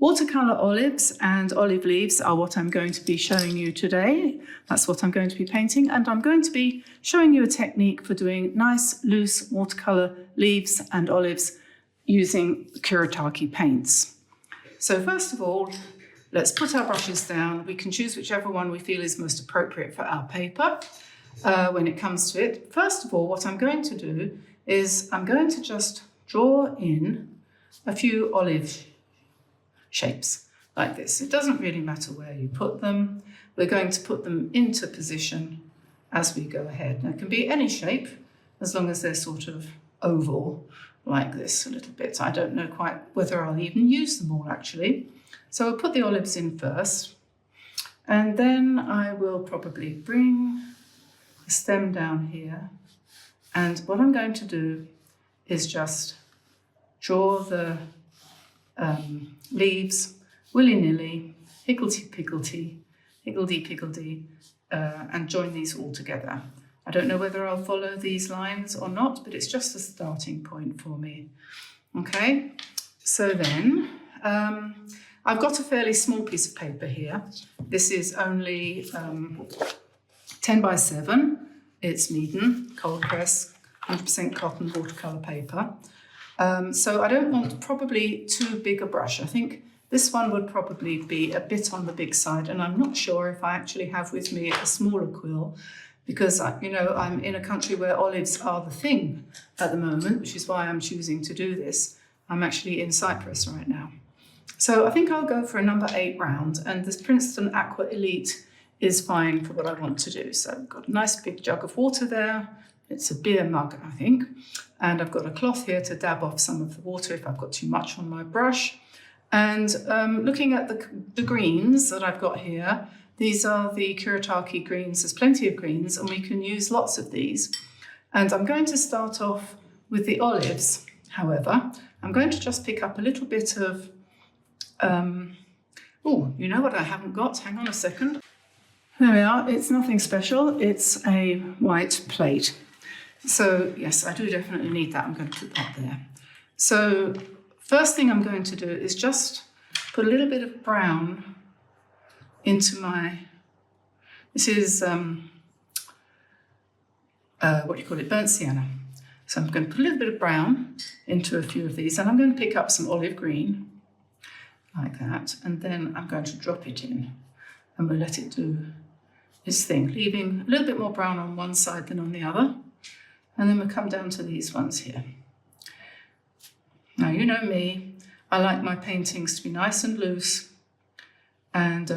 Watercolour olives and olive leaves are what I'm going to be showing you today. That's what I'm going to be painting, and I'm going to be showing you a technique for doing nice loose watercolour leaves and olives using Kuretake paints. So first of all, let's put our brushes down. We can choose whichever one we feel is most appropriate for our paper when it comes to it. First of all, what I'm going to do is I'm going to just draw in a few olive shapes like this. It doesn't really matter where you put them. We're going to put them into position as we go ahead. Now, it can be any shape as long as they're sort of oval like this a little bit. I don't know quite whether I'll even use them all actually. So I'll put the olives in first, and then I will probably bring the stem down here. And what I'm going to do is just draw the leaves willy-nilly, higgledy-piggledy, and join these all together. I don't know whether I'll follow these lines or not, but it's just a starting point for me. Okay, so then I've got a fairly small piece of paper here. This is only 10 by 7. It's MEEDEN, cold press, 100% cotton watercolour paper. So I don't want probably too big a brush. I think this one would probably be a bit on the big side, and I'm not sure if I actually have with me a smaller quill, because you know, I'm in a country where olives are the thing at the moment, which is why I'm choosing to do this. I'm actually in Cyprus right now. So I think I'll go for a number 8 round, and this Princeton Aqua Elite is fine for what I want to do. So I've got a nice big jug of water there. It's a beer mug, I think. And I've got a cloth here to dab off some of the water if I've got too much on my brush. And looking at the greens that I've got here, these are the Kuretake greens. There's plenty of greens, and we can use lots of these. And I'm going to start off with the olives, however. I'm going to just pick up a little bit of, oh, you know what I haven't got? Hang on a second. There we are. It's nothing special. It's a white plate. So yes, I do definitely need that. I'm going to put that there. So first thing I'm going to do is just put a little bit of brown into my, this is, what do you call it, burnt sienna. So I'm going to put a little bit of brown into a few of these, and I'm going to pick up some olive green, like that, and then I'm going to drop it in, and we'll let it do its thing, leaving a little bit more brown on one side than on the other. And then we'll come down to these ones here. Now, you know me, I like my paintings to be nice and loose, and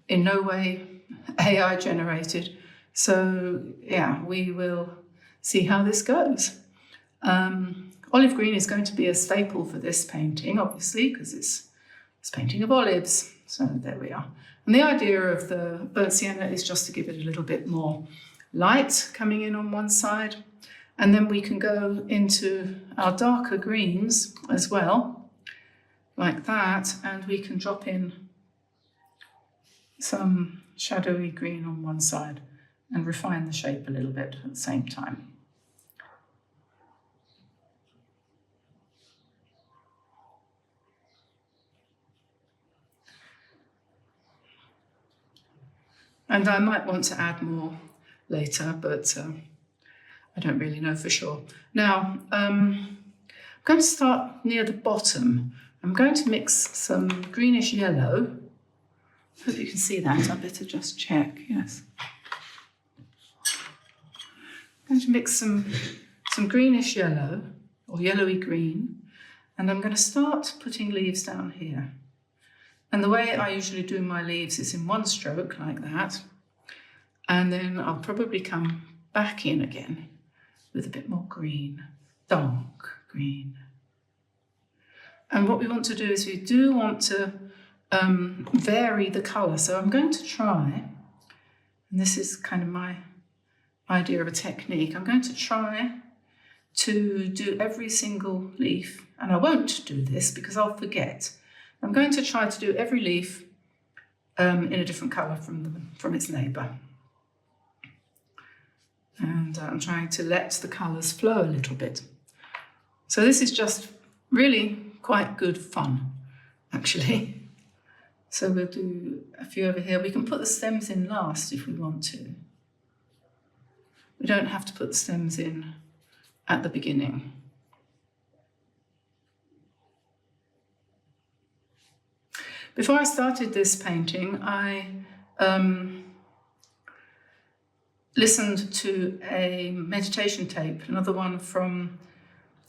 in no way AI generated. So yeah, we will see how this goes. Olive green is going to be a staple for this painting, obviously, because it's painting of olives. So there we are. And the idea of the burnt sienna is just to give it a little bit more light coming in on one side. And then we can go into our darker greens as well, like that, and we can drop in some shadowy green on one side and refine the shape a little bit at the same time. And I might want to add more later, but I don't really know for sure. Now, I'm going to start near the bottom. I'm going to mix some greenish yellow. I hope you can see that. I better just check, yes. I'm going to mix some greenish yellow, or yellowy green, and I'm going to start putting leaves down here. And the way I usually do my leaves is in one stroke, like that, and then I'll probably come back in again with a bit more green, dark green. And what we want to do is we do want to vary the colour. So I'm going to try, and this is kind of my idea of a technique, I'm going to try to do every single leaf, and I won't do this because I'll forget. I'm going to try to do every leaf in a different colour from its neighbour. And I'm trying to let the colours flow a little bit. So this is just really quite good fun. actually. So we'll do a few over here. We can put the stems in last if we want to. We don't have to put the stems in at the beginning. Before I started this painting, I listened to a meditation tape, another one from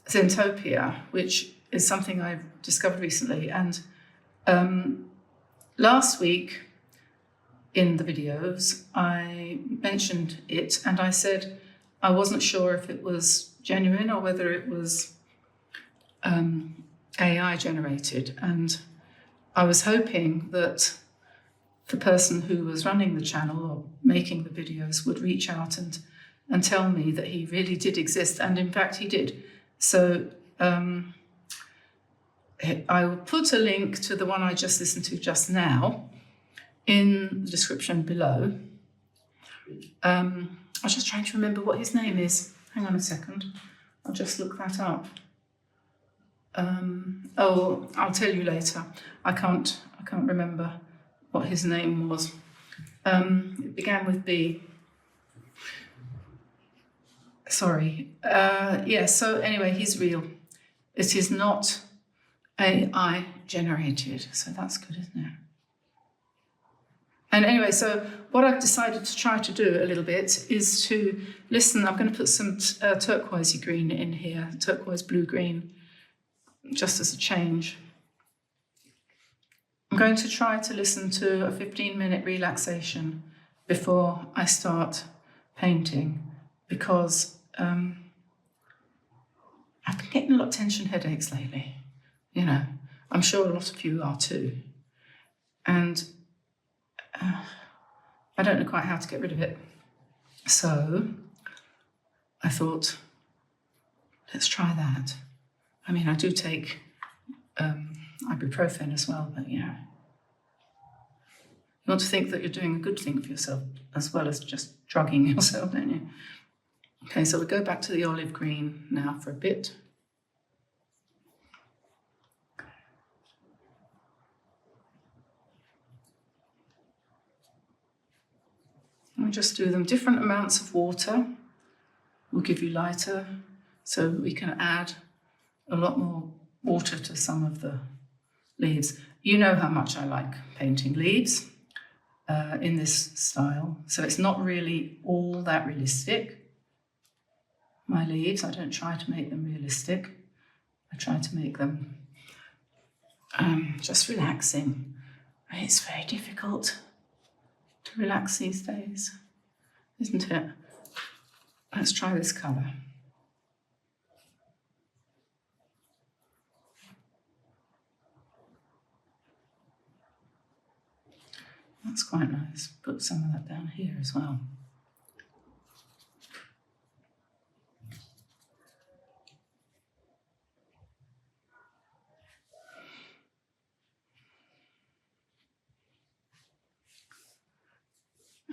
Zentopia, which is something I've discovered recently. And last week in the videos, I mentioned it and I said I wasn't sure if it was genuine or whether it was AI generated. And I was hoping that the person who was running the channel or making the videos would reach out and tell me that he really did exist. And in fact, he did. So I will put a link to the one I just listened to just now in the description below. I was just trying to remember what his name is. Hang on a second. I'll just look that up. Oh, I'll tell you later. I can't remember what his name was. It began with B. Sorry. Yeah, so anyway, he's real. It is not AI generated, so that's good, isn't it? And anyway, so what I've decided to try to do a little bit is to listen. I'm going to put some turquoisey green in here, turquoise blue-green, just as a change. I'm going to try to listen to a 15-minute relaxation before I start painting, because I've been getting a lot of tension headaches lately. You know, I'm sure a lot of you are too. And I don't know quite how to get rid of it. So I thought, let's try that. I mean, I do take ibuprofen as well, but you know, you want to think that you're doing a good thing for yourself as well as just drugging yourself, don't you? Okay, so we go back to the olive green now for a bit. And we just do them different amounts of water. Will give you lighter, so we can add a lot more water to some of the leaves. You know how much I like painting leaves in this style, so it's not really all that realistic. My leaves, I don't try to make them realistic. I try to make them just relaxing. It's very difficult to relax these days, isn't it? Let's try this colour. That's quite nice. Put some of that down here as well.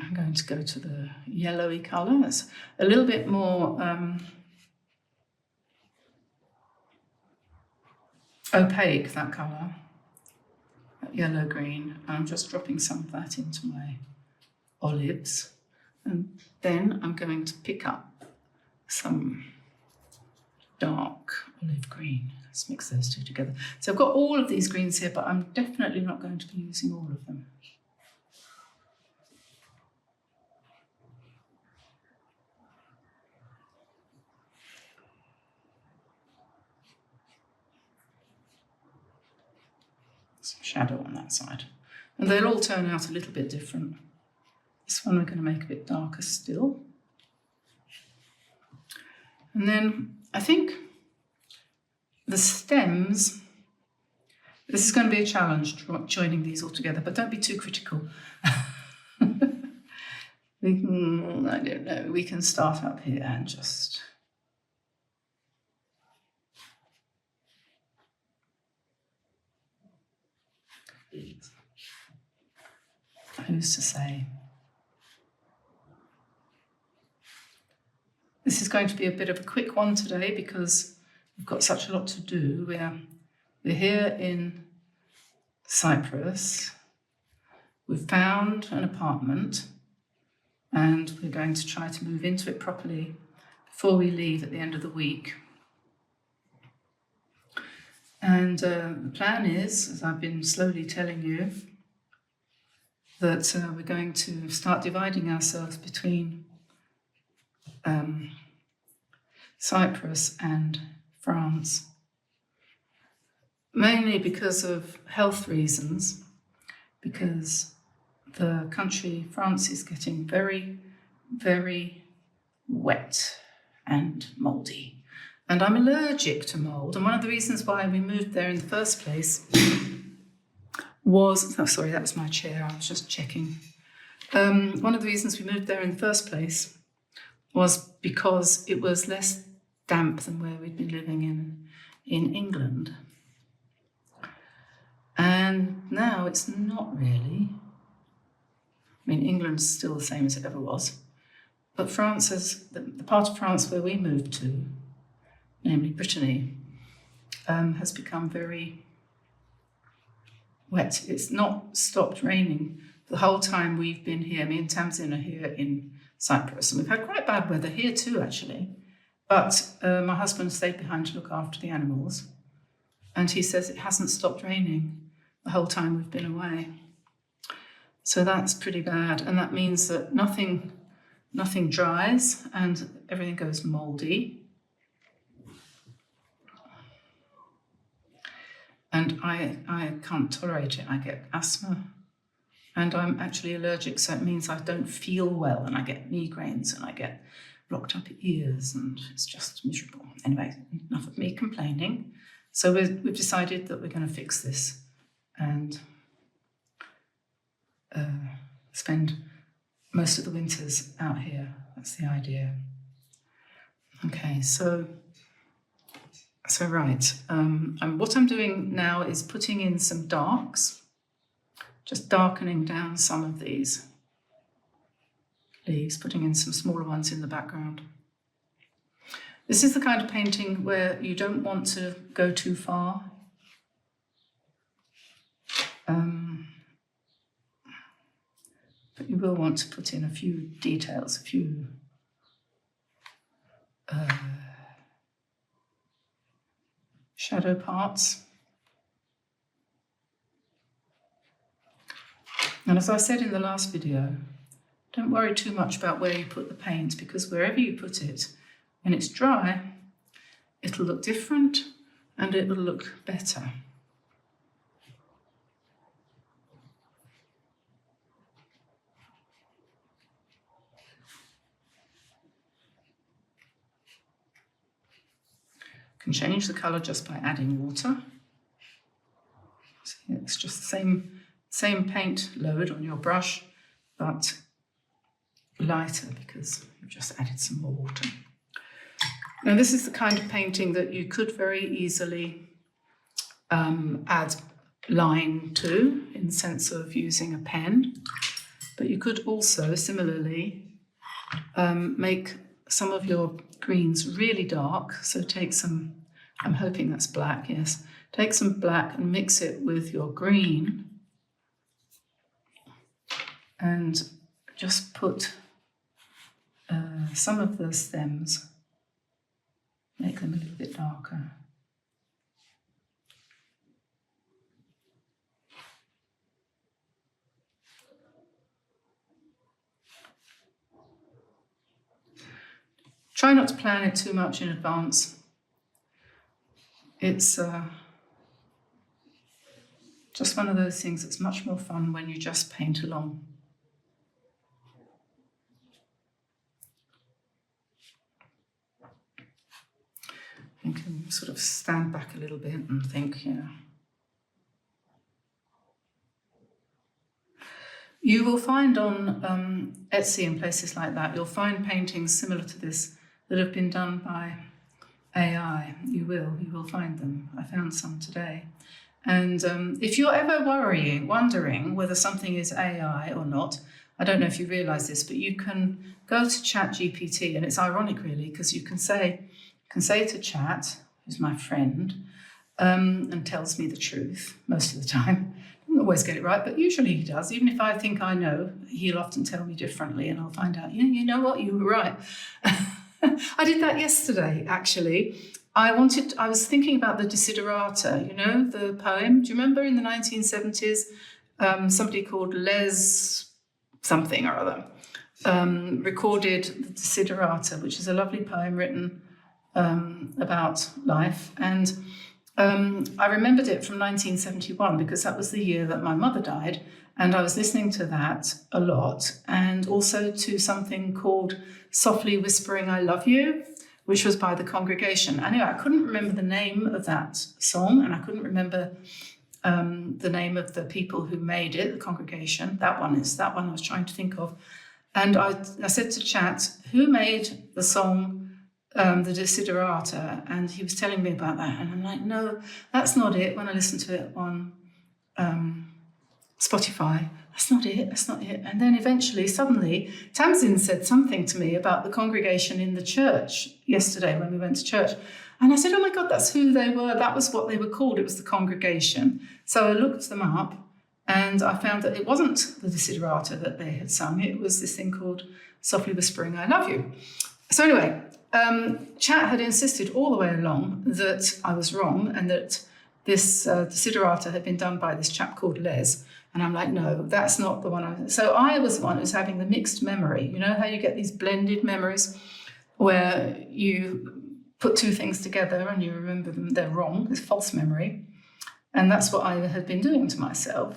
I'm going to go to the yellowy colour. That's a little bit more opaque, that colour. Yellow-green. I'm just dropping some of that into my olives, and then I'm going to pick up some dark olive green. Let's mix those two together. So I've got all of these greens here, but I'm definitely not going to be using all of them. Some shadow on that side. And they'll all turn out a little bit different. This one we're going to make a bit darker still. And then I think the stems, this is going to be a challenge joining these all together, but don't be too critical. We can, I don't know, we can start up here and just... Who's to say? This is going to be a bit of a quick one today because we've got such a lot to do. We're here in Cyprus. We've found an apartment and we're going to try to move into it properly before we leave at the end of the week. And the plan is, as I've been slowly telling you, that we're going to start dividing ourselves between Cyprus and France, mainly because of health reasons, because the country, France, is getting very, very wet and mouldy. And I'm allergic to mould. And one of the reasons why we moved there in the first place was, oh, sorry, that was my chair, I was just checking. One of the reasons we moved there in the first place was because it was less damp than where we'd been living in England. And now it's not really. I mean, England's still the same as it ever was. But France has, the part of France where we moved to, namely Brittany, has become very wet. It's not stopped raining the whole time we've been here. Me and Tamsin are here in Cyprus, and we've had quite bad weather here too, actually. But my husband stayed behind to look after the animals, and he says it hasn't stopped raining the whole time we've been away. So that's pretty bad, and that means that nothing dries and everything goes mouldy. And I can't tolerate it. I get asthma and I'm actually allergic, so it means I don't feel well and I get migraines and I get blocked up ears and it's just miserable. Anyway, enough of me complaining. So we've decided that we're going to fix this and spend most of the winters out here. That's the idea. Okay, so right, and what I'm doing now is putting in some darks, just darkening down some of these leaves, putting in some smaller ones in the background. This is the kind of painting where you don't want to go too far. But you will want to put in a few details, a few shadow parts. And as I said in the last video, don't worry too much about where you put the paint, because wherever you put it, when it's dry, it'll look different and it'll look better. Can change the colour just by adding water. So it's just the same paint load on your brush, but lighter because you've just added some more water. Now this is the kind of painting that you could very easily add line to, in the sense of using a pen, but you could also similarly make some of your greens really dark. So take some, I'm hoping that's black, yes. Take some black and mix it with your green and just put some of the stems, make them a little bit darker. Try not to plan it too much in advance. It's just one of those things that's much more fun when you just paint along. You can sort of stand back a little bit and think, yeah. You will find on Etsy and places like that, you'll find paintings similar to this that have been done by AI. You will find them. I found some today. And if you're ever wondering whether something is AI or not, I don't know if you realise this, but you can go to ChatGPT, and it's ironic really, because you can say to Chat, who's my friend, and tells me the truth most of the time, don't always get it right, but usually he does. Even if I think I know, he'll often tell me differently, and I'll find out, yeah, you know what, you were right. I did that yesterday, actually. I was thinking about the Desiderata, you know, the poem. Do you remember in the 1970s, somebody called Les something or other recorded the Desiderata, which is a lovely poem written about life. And I remembered it from 1971 because that was the year that my mother died, and I was listening to that a lot, and also to something called Softly Whispering I Love You, which was by the Congregation. Anyway, I couldn't remember the name of that song, and I couldn't remember the name of the people who made it, the Congregation. That one I was trying to think of. And I said to Chat, who made the song the Desiderata? And he was telling me about that, and I'm like, no, that's not it. When I listened to it on Spotify, that's not it. And then eventually, suddenly, Tamsin said something to me about the Congregation in the church yesterday when we went to church. And I said, oh my God, that's who they were. That was what they were called. It was the Congregation. So I looked them up, and I found that it wasn't the Desiderata that they had sung. It was this thing called Softly Whispering I Love You. So anyway, Chat had insisted all the way along that I was wrong, and that this Desiderata had been done by this chap called Les. And I'm like, no, that's not the one. So I was the one who's having the mixed memory. You know how you get these blended memories where you put two things together and you remember them, they're wrong, it's false memory. And that's what I had been doing to myself.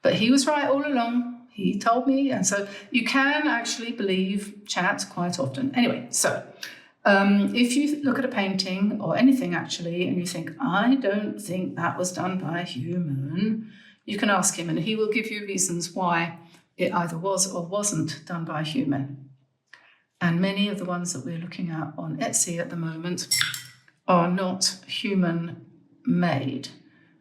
But he was right all along. He told me. And so you can actually believe Chat quite often. Anyway, so if you look at a painting or anything actually, and you think, I don't think that was done by a human, you can ask him, and he will give you reasons why it either was or wasn't done by a human. And many of the ones that we're looking at on Etsy at the moment are not human-made.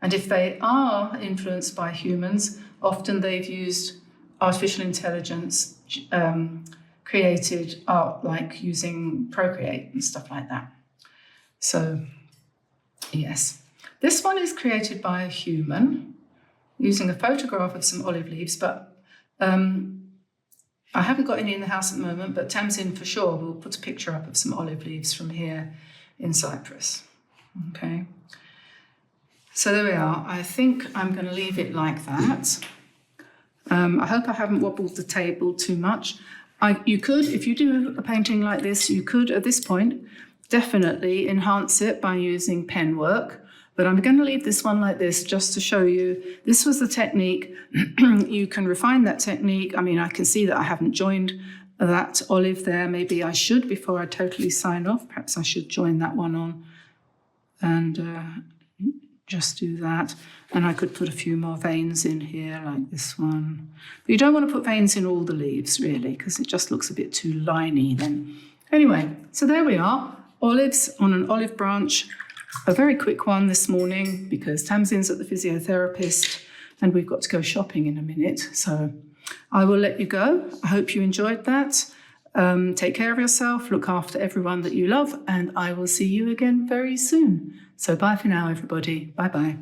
And if they are influenced by humans, often they've used artificial intelligence, created art like using Procreate and stuff like that. So, yes. This one is created by a human, using a photograph of some olive leaves, but I haven't got any in the house at the moment, but Tamsin for sure will put a picture up of some olive leaves from here in Cyprus. Okay. So there we are. I think I'm going to leave it like that. I hope I haven't wobbled the table too much. You could, if you do a painting like this, you could at this point definitely enhance it by using pen work. But I'm going to leave this one like this just to show you. This was the technique. You can refine that technique. I mean, I can see that I haven't joined that olive there. Maybe I should before I totally sign off. Perhaps I should join that one on and just do that. And I could put a few more veins in here like this one. But you don't want to put veins in all the leaves really, because it just looks a bit too liney then. Anyway, so there we are. Olives on an olive branch. A very quick one this morning because Tamsin's at the physiotherapist and we've got to go shopping in a minute. So I will let you go. I hope you enjoyed that. Take care of yourself, look after everyone that you love, and I will see you again very soon. So bye for now, everybody. Bye-bye.